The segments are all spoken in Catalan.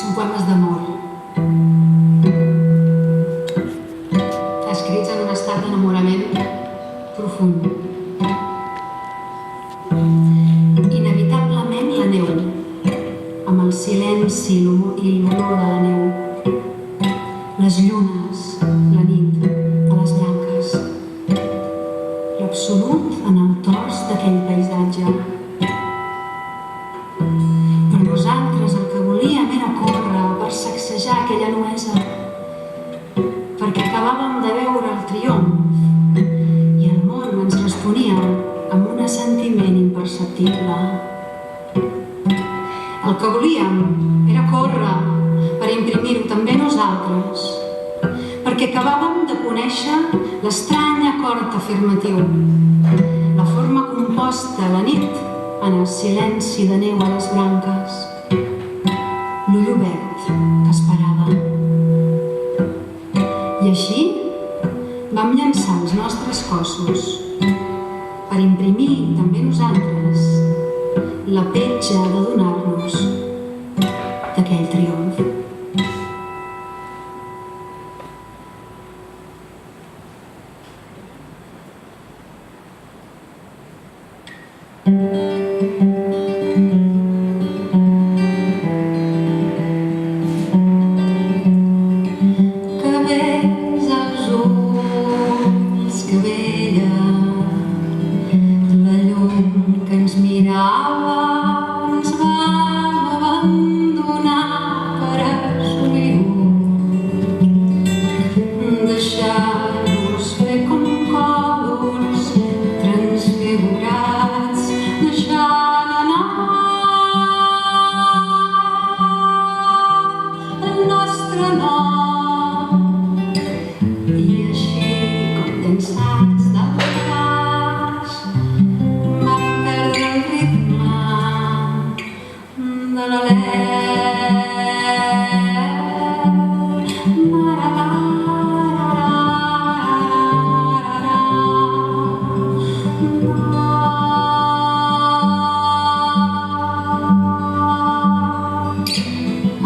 Són poemes d'amor, escrits en un estat d'enamorament profund. Inevitablement la neu, amb el silenci i l'olor de la neu. Les llunes, la nit, a les branques. L'absolut en el tors d'aquell paisatge. Per nosaltres el que volíem era córrer per sacsejar aquella nuesa, perquè acabàvem de veure el triomf i el món ens responia amb un assentiment imperceptible. El que volíem era córrer per imprimir-ho també nosaltres, perquè acabàvem de conèixer l'estrany acord afirmatiu, la forma composta a la nit en el silenci de neu a les branques, l'ull obert que esperava. I així vam llançar els nostres cossos per imprimir també nosaltres la petja de donar-nos d'aquell triomf.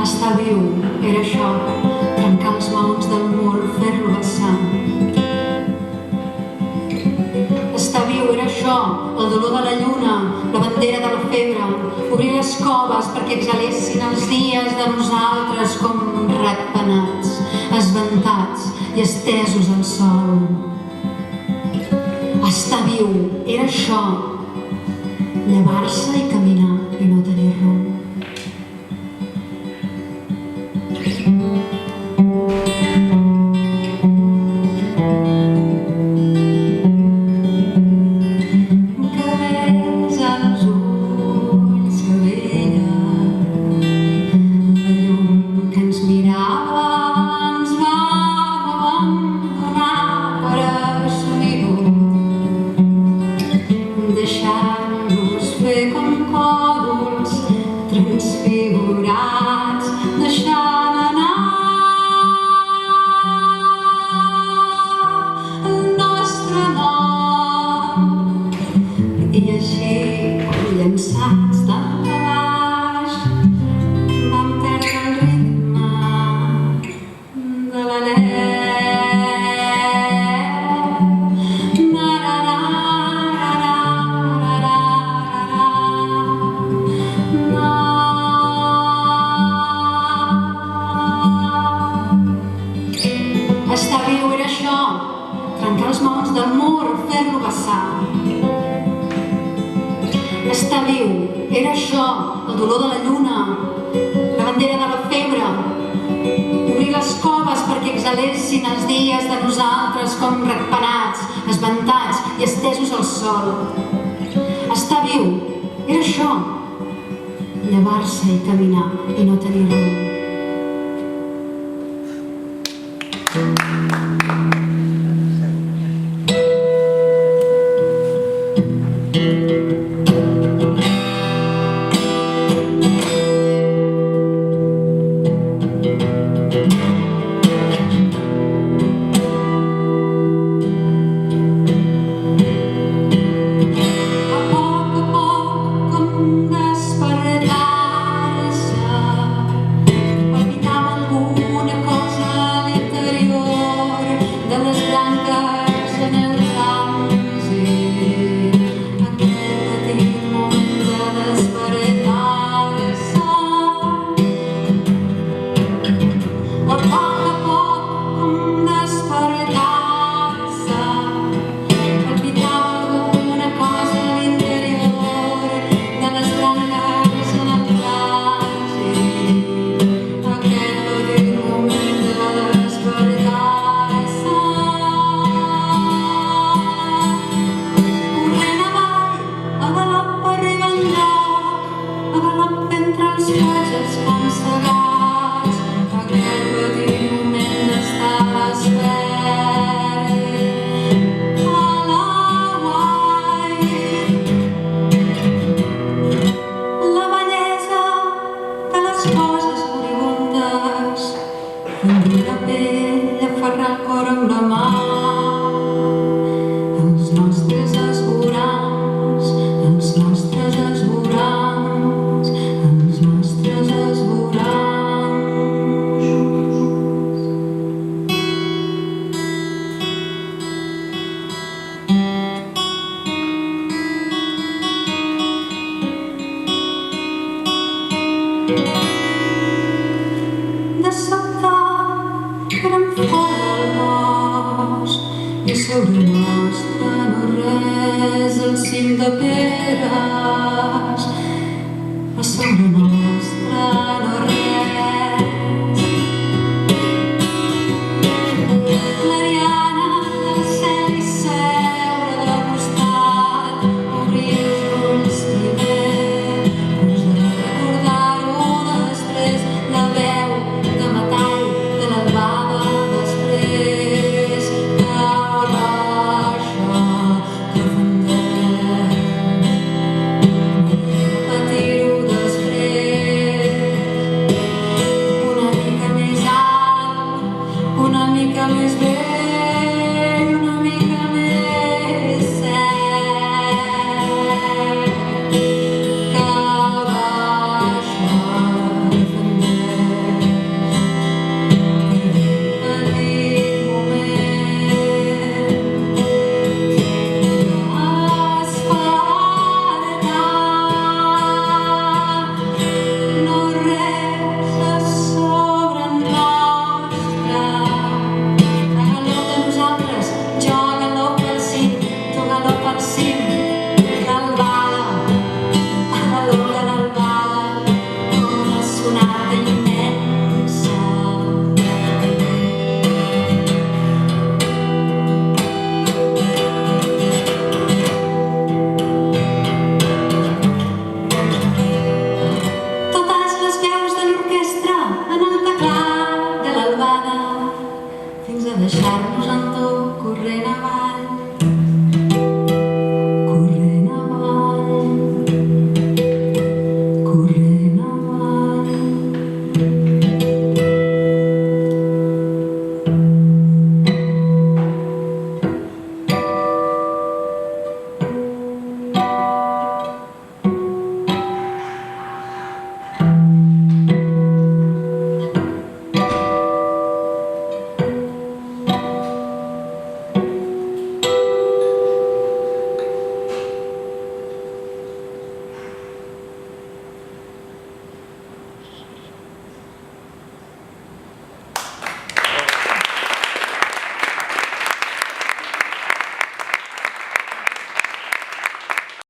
Estar viu era això, trencar els maons del mur, fer-lo vessar. Estar viu era això, el dolor de la lluna, la bandera de la febre, obrir les coves perquè exhalessin els dies de nosaltres com ratpenats, esventats i estesos al sol. Estar viu era això, llevar-se i caminar i no tenir rumb. Estar viu era això, trencar els maons del mur, fer-lo vessar. Estar viu era això, el dolor de la lluna, la bandera de la febre, obrir les coves perquè exhalessin els dies de nosaltres com ratpenats, esventats i estesos al sol. Estar viu era això, llevar-se i caminar i no tenir rumb. De sobte érem fora del bosc i a sobre nostre no res al cim de pedres a sobre nostre